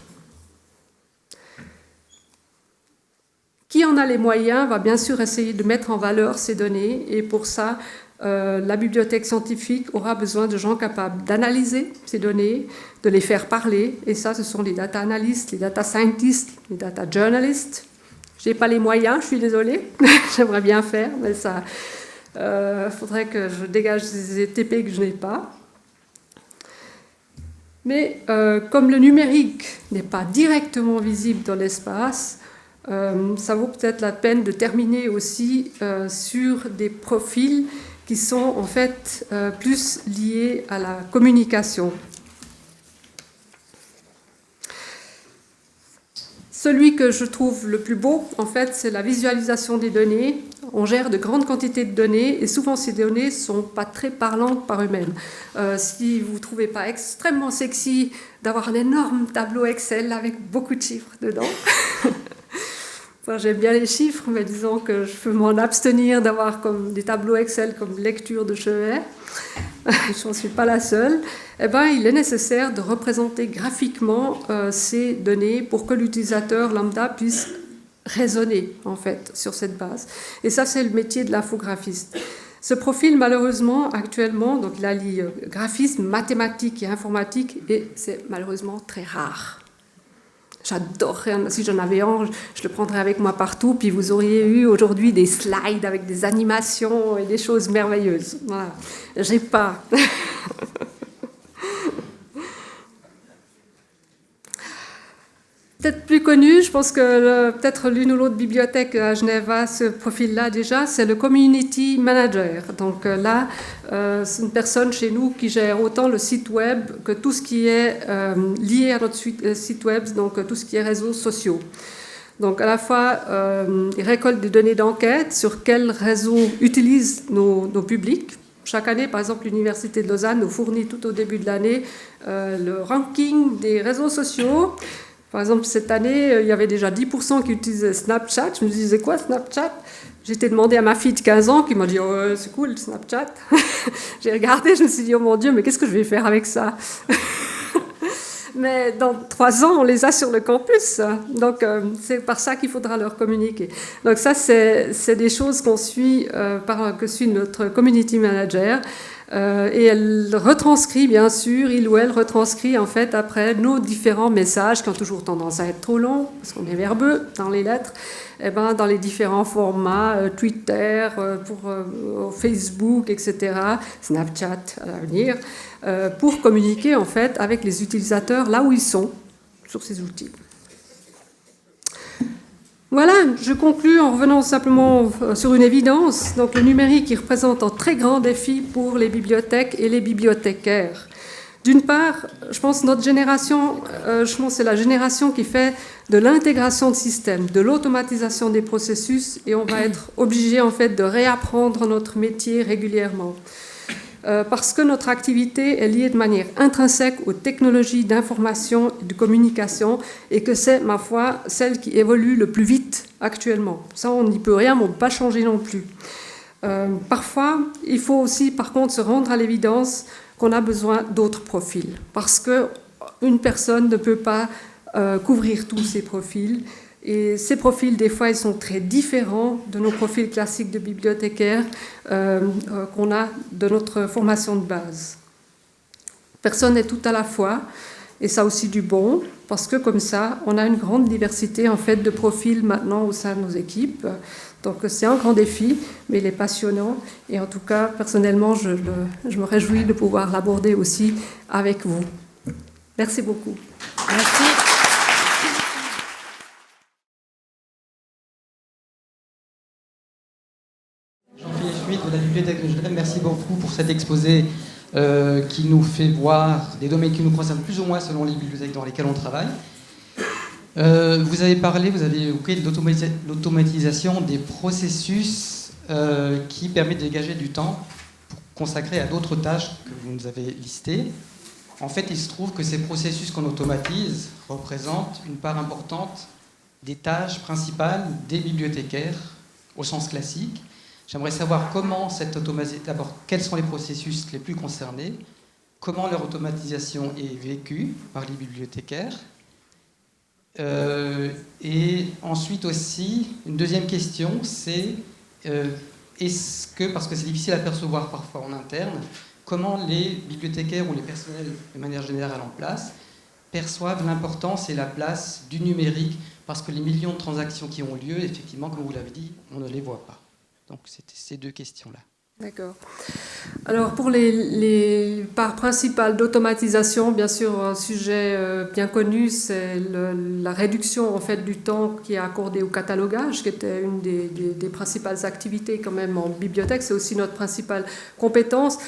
Qui en a les moyens va bien sûr essayer de mettre en valeur ces données, et pour ça, la bibliothèque scientifique aura besoin de gens capables d'analyser ces données, de les faire parler, et ça, ce sont les data analystes, les data scientists, les data journalists. Je n'ai pas les moyens, je suis désolée, j'aimerais bien faire, mais ça, faudrait que je dégage des TP que je n'ai pas. Mais comme le numérique n'est pas directement visible dans l'espace, ça vaut peut-être la peine de terminer aussi sur des profils qui sont en fait plus liés à la communication. Celui que je trouve le plus beau, en fait, c'est la visualisation des données. On gère de grandes quantités de données et souvent ces données ne sont pas très parlantes par eux-mêmes. Si vous ne trouvez pas extrêmement sexy d'avoir un énorme tableau Excel avec beaucoup de chiffres dedans, enfin, j'aime bien les chiffres, mais disons que je peux m'en abstenir d'avoir comme des tableaux Excel comme lecture de chevet. Je n'en suis pas la seule. Il est nécessaire de représenter graphiquement ces données pour que l'utilisateur lambda puisse raisonner en fait sur cette base. Et ça, c'est le métier de l'infographiste. Ce profil, malheureusement, actuellement, donc il allie graphisme, mathématiques et informatique, et c'est malheureusement très rare. J'adorerais, si j'en avais un, je le prendrais avec moi partout, puis vous auriez eu aujourd'hui des slides avec des animations et des choses merveilleuses. Voilà. J'ai pas. Peut-être plus connu, je pense que peut-être l'une ou l'autre bibliothèque à Genève a ce profil-là déjà, c'est le Community Manager. Donc là, c'est une personne chez nous qui gère autant le site web que tout ce qui est lié à notre site web, donc tout ce qui est réseaux sociaux. Donc à la fois, il récolte des données d'enquête sur quels réseaux utilisent nos publics. Chaque année, par exemple, l'Université de Lausanne nous fournit tout au début de l'année le ranking des réseaux sociaux. Par exemple, cette année, il y avait déjà 10% qui utilisaient Snapchat. Je me disais, quoi, Snapchat? J'ai été demandé à ma fille de 15 ans qui m'a dit, oh, c'est cool, Snapchat. J'ai regardé, je me suis dit, oh mon Dieu, mais qu'est-ce que je vais faire avec ça? Mais dans 3 ans, on les a sur le campus. Donc, c'est par ça qu'il faudra leur communiquer. Donc ça, c'est des choses qu'on suit, que suit notre community manager. Et elle retranscrit, bien sûr, il ou elle retranscrit en fait après nos différents messages qui ont toujours tendance à être trop longs, parce qu'on est verbeux dans les lettres, dans les différents formats, Twitter, Facebook, etc., Snapchat à l'avenir, pour communiquer en fait avec les utilisateurs là où ils sont sur ces outils. Voilà, je conclus en revenant simplement sur une évidence. Donc, le numérique, il représente un très grand défi pour les bibliothèques et les bibliothécaires. D'une part, je pense notre génération, c'est la génération qui fait de l'intégration de systèmes, de l'automatisation des processus, et on va être obligé en fait de réapprendre notre métier régulièrement. Parce que notre activité est liée de manière intrinsèque aux technologies d'information et de communication, et que c'est, ma foi, celle qui évolue le plus vite actuellement. Ça, on n'y peut rien, mais on ne peut pas changer non plus. Parfois, il faut aussi, par contre, se rendre à l'évidence qu'on a besoin d'autres profils, parce qu'une personne ne peut pas couvrir tous ces profils, et ces profils, des fois, ils sont très différents de nos profils classiques de bibliothécaires qu'on a de notre formation de base. Personne n'est tout à la fois, et ça aussi du bon, parce que comme ça, on a une grande diversité en fait de profils maintenant au sein de nos équipes. Donc c'est un grand défi, mais il est passionnant. Et en tout cas, personnellement, je me réjouis de pouvoir l'aborder aussi avec vous. Merci beaucoup. Merci. Jean-Philippe Schmitt de la Bibliothèque de Genève, merci beaucoup pour cet exposé qui nous fait voir des domaines qui nous concernent plus ou moins selon les bibliothèques dans lesquelles on travaille. Vous avez évoqué l'automatisation des processus qui permet de dégager du temps pour consacrer à d'autres tâches que vous nous avez listées. En fait, il se trouve que ces processus qu'on automatise représentent une part importante des tâches principales des bibliothécaires au sens classique. J'aimerais savoir comment cette automatisation, d'abord, quels sont les processus les plus concernés, comment leur automatisation est vécue par les bibliothécaires. Et ensuite aussi, une deuxième question, c'est est-ce que, parce que c'est difficile à percevoir parfois en interne, comment les bibliothécaires ou les personnels de manière générale en place perçoivent l'importance et la place du numérique, parce que les millions de transactions qui ont lieu, effectivement, comme vous l'avez dit, on ne les voit pas. Donc c'était ces deux questions-là. D'accord. Alors pour les parts principales d'automatisation, bien sûr, un sujet bien connu, c'est la réduction en fait du temps qui est accordé au catalogage, qui était une des principales activités quand même en bibliothèque. C'est aussi notre principale compétence.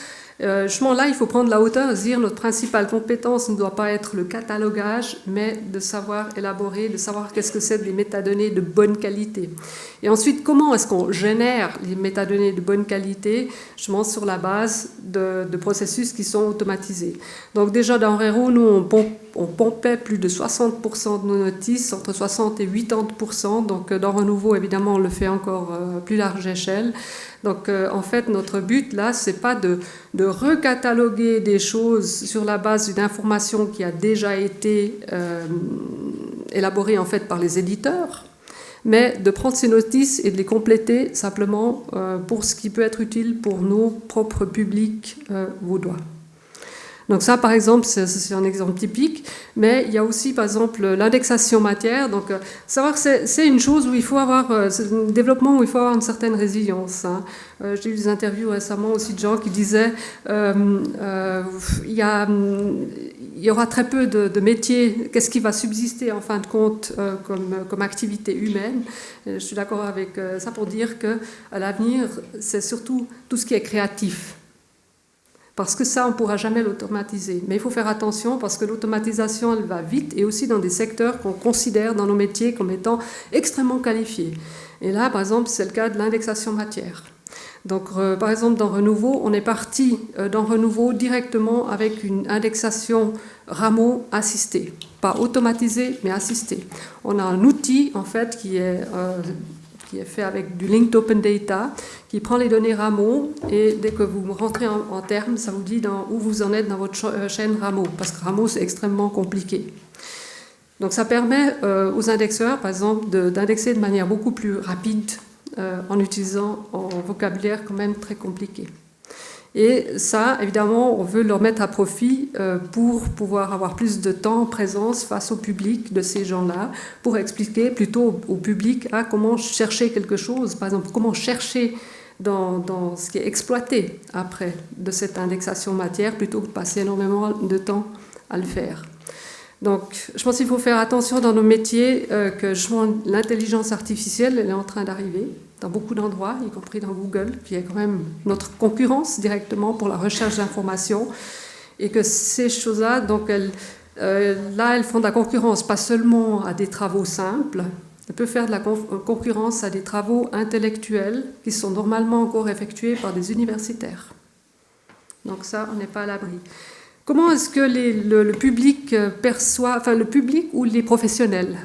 Justement là, il faut prendre la hauteur et se dire notre principale compétence ne doit pas être le catalogage, mais de savoir élaborer, de savoir qu'est-ce que c'est des métadonnées de bonne qualité. Et ensuite, comment est-ce qu'on génère les métadonnées de bonne qualité, justement sur la base de processus qui sont automatisés. Donc déjà dans Rero, nous on pompait plus de 60% de nos notices, entre 60 et 80%. Donc dans Renouveau, évidemment, on le fait encore plus large échelle. Donc en fait, notre but là, c'est pas de recataloguer des choses sur la base d'une information qui a déjà été élaborée en fait par les éditeurs, mais de prendre ces notices et de les compléter simplement pour ce qui peut être utile pour nos propres publics vaudois. Donc ça, par exemple, c'est un exemple typique, mais il y a aussi, par exemple, l'indexation matière. Donc, savoir que c'est une chose où il faut avoir, c'est un développement où il faut avoir une certaine résilience. Hein. J'ai eu des interviews récemment aussi de gens qui disaient il y aura très peu de métiers, qu'est-ce qui va subsister en fin de compte comme activité humaine. Je suis d'accord avec ça pour dire qu'à l'avenir, c'est surtout tout ce qui est créatif. Parce que ça, on ne pourra jamais l'automatiser. Mais il faut faire attention parce que l'automatisation, elle va vite et aussi dans des secteurs qu'on considère dans nos métiers comme étant extrêmement qualifiés. Et là, par exemple, c'est le cas de l'indexation matière. Donc, par exemple, dans Renouveau, on est parti dans Renouveau directement avec une indexation Rameau assistée. Pas automatisée, mais assistée. On a un outil, en fait, qui est fait avec du Linked Open Data, qui prend les données Rameau, et dès que vous rentrez en termes, ça vous dit où vous en êtes dans votre chaîne Rameau, parce que Rameau, c'est extrêmement compliqué. Donc ça permet aux indexeurs, par exemple, d'indexer de manière beaucoup plus rapide en utilisant un vocabulaire quand même très compliqué. Et ça, évidemment, on veut leur mettre à profit pour pouvoir avoir plus de temps en présence face au public de ces gens-là, pour expliquer plutôt au public comment chercher quelque chose, par exemple, comment chercher dans ce qui est exploité après de cette indexation matière, plutôt que de passer énormément de temps à le faire. Donc, je pense qu'il faut faire attention dans nos métiers que l'intelligence artificielle, elle est en train d'arriver dans beaucoup d'endroits, y compris dans Google, qui est quand même notre concurrence directement pour la recherche d'informations. et que ces choses-là, donc là, elles font de la concurrence pas seulement à des travaux simples, elles peuvent faire de la concurrence à des travaux intellectuels qui sont normalement encore effectués par des universitaires. Donc ça, on n'est pas à l'abri. Comment est-ce que le public perçoit, enfin le public ou les professionnels?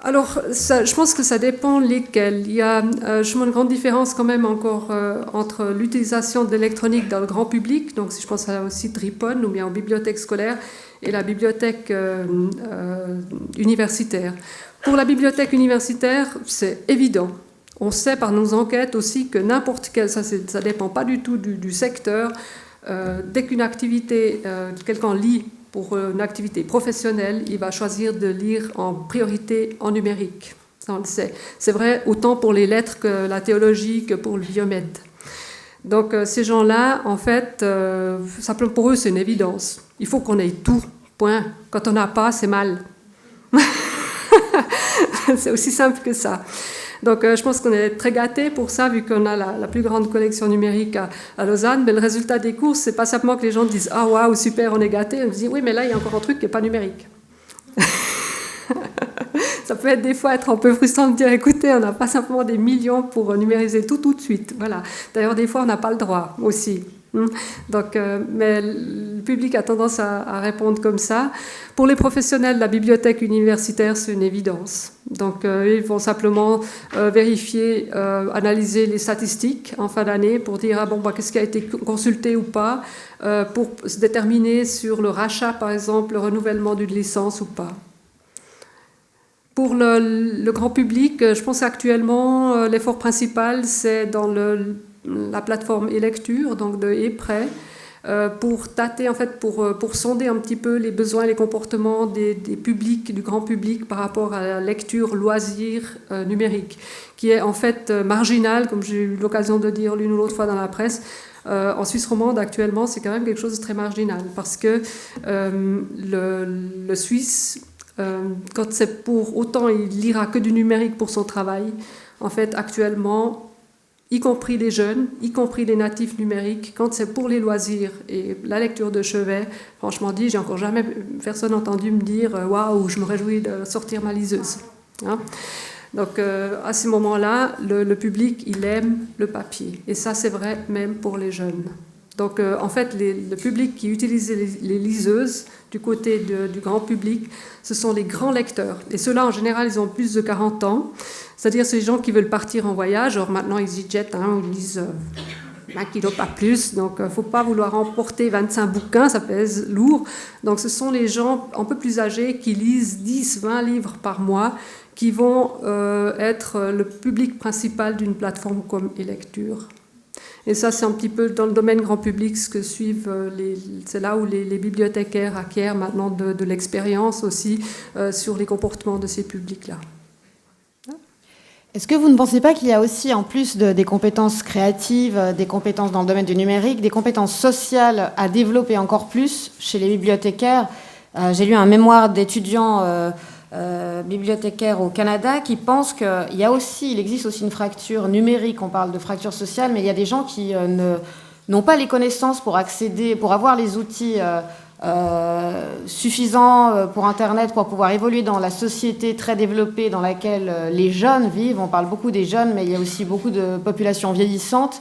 Alors, je pense que ça dépend lesquels. Il y a justement une grande différence quand même encore entre l'utilisation de l'électronique dans le grand public, donc si je pense au site Ripon ou bien aux bibliothèques scolaires, et la bibliothèque universitaire. Pour la bibliothèque universitaire, c'est évident. On sait par nos enquêtes aussi que n'importe quel, ça ne dépend pas du tout du secteur, dès qu'une activité, quelqu'un lit pour une activité professionnelle, il va choisir de lire en priorité en numérique. Ça, on le sait. C'est vrai autant pour les lettres que la théologie que pour le biomède. Donc ces gens-là, en fait, simplement pour eux, c'est une évidence. Il faut qu'on ait tout, point. Quand on n'a pas, c'est mal. C'est aussi simple que ça. Donc je pense qu'on est très gâtés pour ça, vu qu'on a la plus grande collection numérique à Lausanne. Mais le résultat des courses, c'est pas simplement que les gens disent « Ah, waouh, super, on est gâtés ». On se dit « Oui, mais là, il y a encore un truc qui n'est pas numérique ». Ça peut des fois être un peu frustrant de dire « Écoutez, on n'a pas simplement des millions pour numériser tout de suite ». Voilà. D'ailleurs, des fois, on n'a pas le droit aussi. Donc, mais le public a tendance à répondre comme ça. Pour les professionnels de la bibliothèque universitaire, c'est une évidence. Donc, ils vont simplement vérifier, analyser les statistiques en fin d'année pour dire qu'est-ce qui a été consulté ou pas, pour se déterminer sur le rachat, par exemple, le renouvellement d'une licence ou pas. Pour le grand public, je pense qu'actuellement, l'effort principal, c'est dans la plateforme e-lecture, donc de e-prêt, pour tâter, en fait, pour sonder un petit peu les besoins et les comportements des publics, du grand public par rapport à la lecture loisir numérique, qui est en fait marginale, comme j'ai eu l'occasion de dire l'une ou l'autre fois dans la presse. En Suisse romande, actuellement, c'est quand même quelque chose de très marginal, parce que le Suisse, quand c'est pour autant, il lira que du numérique pour son travail. En fait, actuellement, y compris les jeunes, y compris les natifs numériques, quand c'est pour les loisirs et la lecture de chevet, franchement dit, j'ai encore jamais personne entendu me dire « Waouh, je me réjouis de sortir ma liseuse ». Hein? Donc, à ce moment-là, le public, il aime le papier. Et ça, c'est vrai même pour les jeunes. Donc, en fait, le public qui utilise les liseuses du côté du grand public, ce sont les grands lecteurs. Et ceux-là, en général, ils ont plus de 40 ans. C'est-à-dire, c'est les gens qui veulent partir en voyage. Or, maintenant, EasyJet, ils disent 20 kilos, pas plus. Donc, il ne faut pas vouloir emporter 25 bouquins, ça pèse lourd. Donc, ce sont les gens un peu plus âgés qui lisent 10, 20 livres par mois, qui vont être le public principal d'une plateforme comme e-lecture. Et ça, c'est un petit peu dans le domaine grand public ce que suivent c'est là où les bibliothécaires acquièrent maintenant de l'expérience aussi sur les comportements de ces publics-là. Est-ce que vous ne pensez pas qu'il y a aussi, en plus des compétences créatives, des compétences dans le domaine du numérique, des compétences sociales à développer encore plus chez les bibliothécaires? J'ai lu un mémoire d'étudiants bibliothécaires au Canada qui pensent il existe aussi une fracture numérique. On parle de fracture sociale, mais il y a des gens qui n'ont pas les connaissances pour accéder, pour avoir les outils suffisants pour Internet, pour pouvoir évoluer dans la société très développée dans laquelle les jeunes vivent. On parle beaucoup des jeunes, mais il y a aussi beaucoup de populations vieillissantes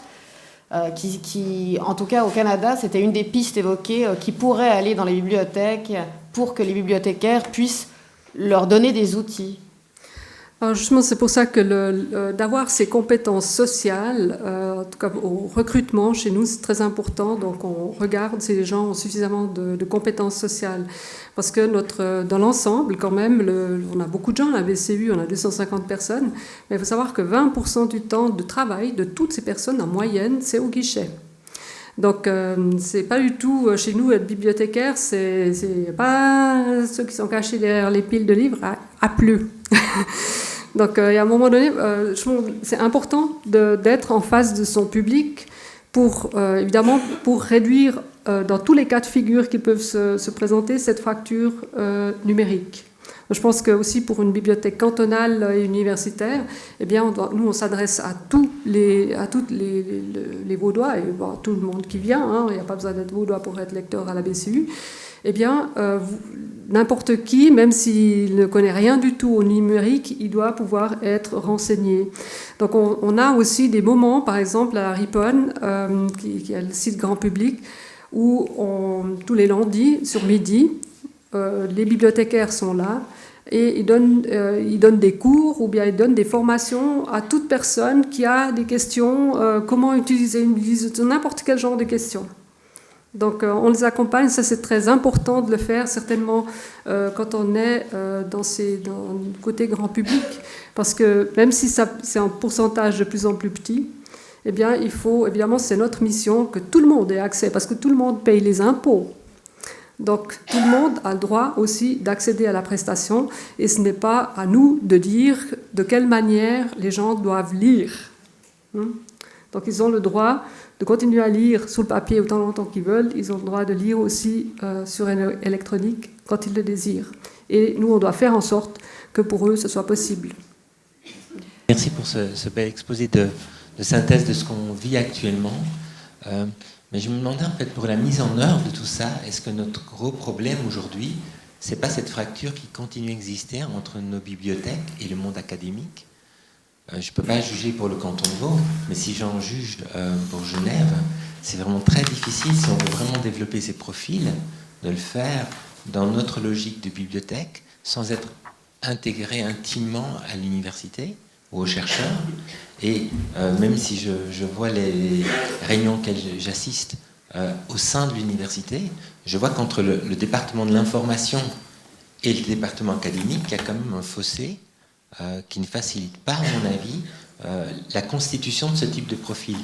qui, en tout cas au Canada, c'était une des pistes évoquées, qui pourraient aller dans les bibliothèques pour que les bibliothécaires puissent leur donner des outils. Alors justement, c'est pour ça que d'avoir ces compétences sociales, en tout cas au recrutement, chez nous, c'est très important. Donc on regarde si les gens ont suffisamment de compétences sociales. Parce que dans l'ensemble, quand même, on a beaucoup de gens à la VCU, on a 250 personnes, mais il faut savoir que 20% du temps de travail de toutes ces personnes, en moyenne, c'est au guichet. Donc, c'est pas du tout, chez nous, être bibliothécaire, c'est pas ceux qui sont cachés derrière les piles de livres, à plus. Donc, il y a un moment donné, c'est important d'être en face de son public évidemment, pour réduire, dans tous les cas de figure qui peuvent se présenter, cette fracture numérique. Je pense que aussi pour une bibliothèque cantonale et universitaire, eh bien, on s'adresse à tous les Vaudois, et bon, tout le monde qui vient, hein, il n'y a pas besoin d'être Vaudois pour être lecteur à la BCU. Eh bien, n'importe qui, même s'il ne connaît rien du tout au numérique, il doit pouvoir être renseigné. Donc on a aussi des moments, par exemple à Ripon, qui est le site grand public, où tous les lundis, sur midi, les bibliothécaires sont là et ils donnent des cours ou bien ils donnent des formations à toute personne qui a des questions, comment utiliser une liste, n'importe quel genre de questions. Donc on les accompagne, ça c'est très important de le faire certainement quand on est dans le côté grand public, parce que même si c'est un pourcentage de plus en plus petit, eh bien il faut, évidemment c'est notre mission que tout le monde ait accès, parce que tout le monde paye les impôts. Donc tout le monde a le droit aussi d'accéder à la prestation, et ce n'est pas à nous de dire de quelle manière les gens doivent lire. Donc ils ont le droit de continuer à lire sur le papier autant longtemps qu'ils veulent. Ils ont le droit de lire aussi sur électronique quand ils le désirent. Et nous, on doit faire en sorte que pour eux, ce soit possible. Merci pour ce bel exposé de synthèse de ce qu'on vit actuellement. Mais je me demandais, en fait, pour la mise en œuvre de tout ça, est-ce que notre gros problème aujourd'hui, c'est pas cette fracture qui continue à exister entre nos bibliothèques et le monde académique? Je ne peux pas juger pour le canton de Vaud, mais si j'en juge pour Genève, c'est vraiment très difficile, si on veut vraiment développer ces profils, de le faire dans notre logique de bibliothèque, sans être intégré intimement à l'université ou aux chercheurs. Et même si je vois les réunions auxquelles j'assiste au sein de l'université, je vois qu'entre le département de l'information et le département académique, il y a quand même un fossé qui ne facilite pas, à mon avis, la constitution de ce type de profil.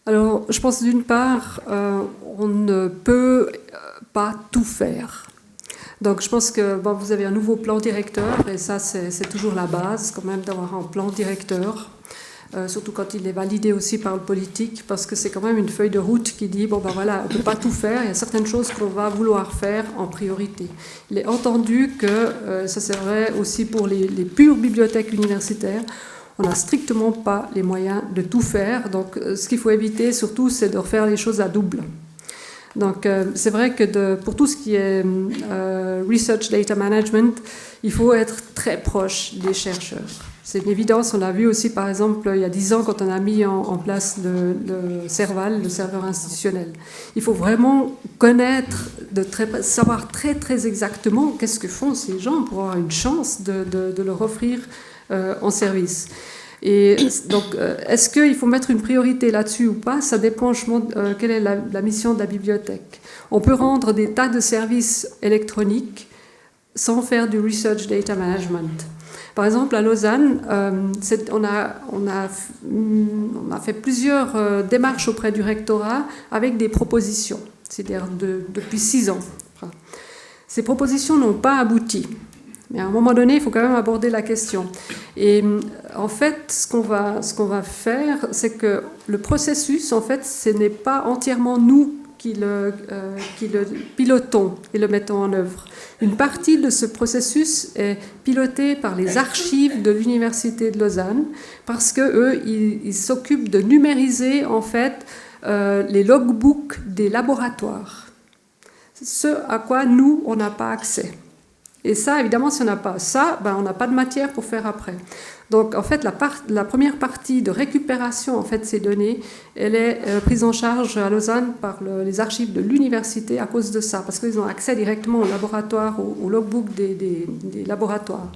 Alors, je pense d'une part, on ne peut pas tout faire. Donc, je pense que vous avez un nouveau plan directeur, et ça, c'est toujours la base, quand même, d'avoir un plan directeur. Surtout quand il est validé aussi par le politique, parce que c'est quand même une feuille de route qui dit, voilà, on ne peut pas tout faire, il y a certaines choses qu'on va vouloir faire en priorité. Il est entendu que, ça c'est vrai aussi pour les pures bibliothèques universitaires, on n'a strictement pas les moyens de tout faire, donc ce qu'il faut éviter surtout, c'est de refaire les choses à double. Donc c'est vrai que pour tout ce qui est Research Data Management, il faut être très proche des chercheurs. C'est une évidence, on l'a vu aussi par exemple il y a 10 ans quand on a mis en place le Serval, le serveur institutionnel. Il faut vraiment connaître, savoir très très exactement qu'est-ce que font ces gens pour avoir une chance de leur offrir en service. Et donc, est-ce qu'il faut mettre une priorité là-dessus ou pas? Ça dépend, quelle est la mission de la bibliothèque. On peut rendre des tas de services électroniques sans faire du Research Data Management. Par exemple, à Lausanne, on a fait plusieurs démarches auprès du rectorat avec des propositions, c'est-à-dire depuis 6 ans. Ces propositions n'ont pas abouti. Mais à un moment donné, il faut quand même aborder la question. Et en fait, ce qu'on va faire, c'est que le processus, en fait, ce n'est pas entièrement nous qui le pilotons et le mettons en œuvre. Une partie de ce processus est pilotée par les archives de l'Université de Lausanne, parce qu'eux, ils s'occupent de numériser, en fait, les logbooks des laboratoires. Ce à quoi nous, on n'a pas accès. Et ça, évidemment, si on n'a pas ça, on n'a pas de matière pour faire après. Donc, en fait, la première partie de récupération en fait, de ces données, elle est prise en charge à Lausanne par les archives de l'université à cause de ça, parce qu'ils ont accès directement au laboratoire, au logbook des laboratoires.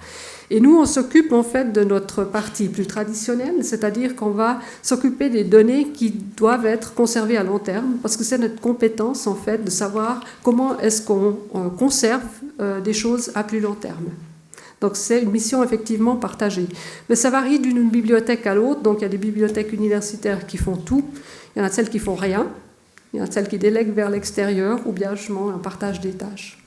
Et nous, on s'occupe en fait de notre partie plus traditionnelle, c'est-à-dire qu'on va s'occuper des données qui doivent être conservées à long terme, parce que c'est notre compétence en fait de savoir comment est-ce qu'on conserve des choses à plus long terme. Donc c'est une mission effectivement partagée. Mais ça varie d'une bibliothèque à l'autre, donc il y a des bibliothèques universitaires qui font tout, il y en a celles qui font rien, il y en a celles qui délèguent vers l'extérieur, ou bien justement un partage des tâches.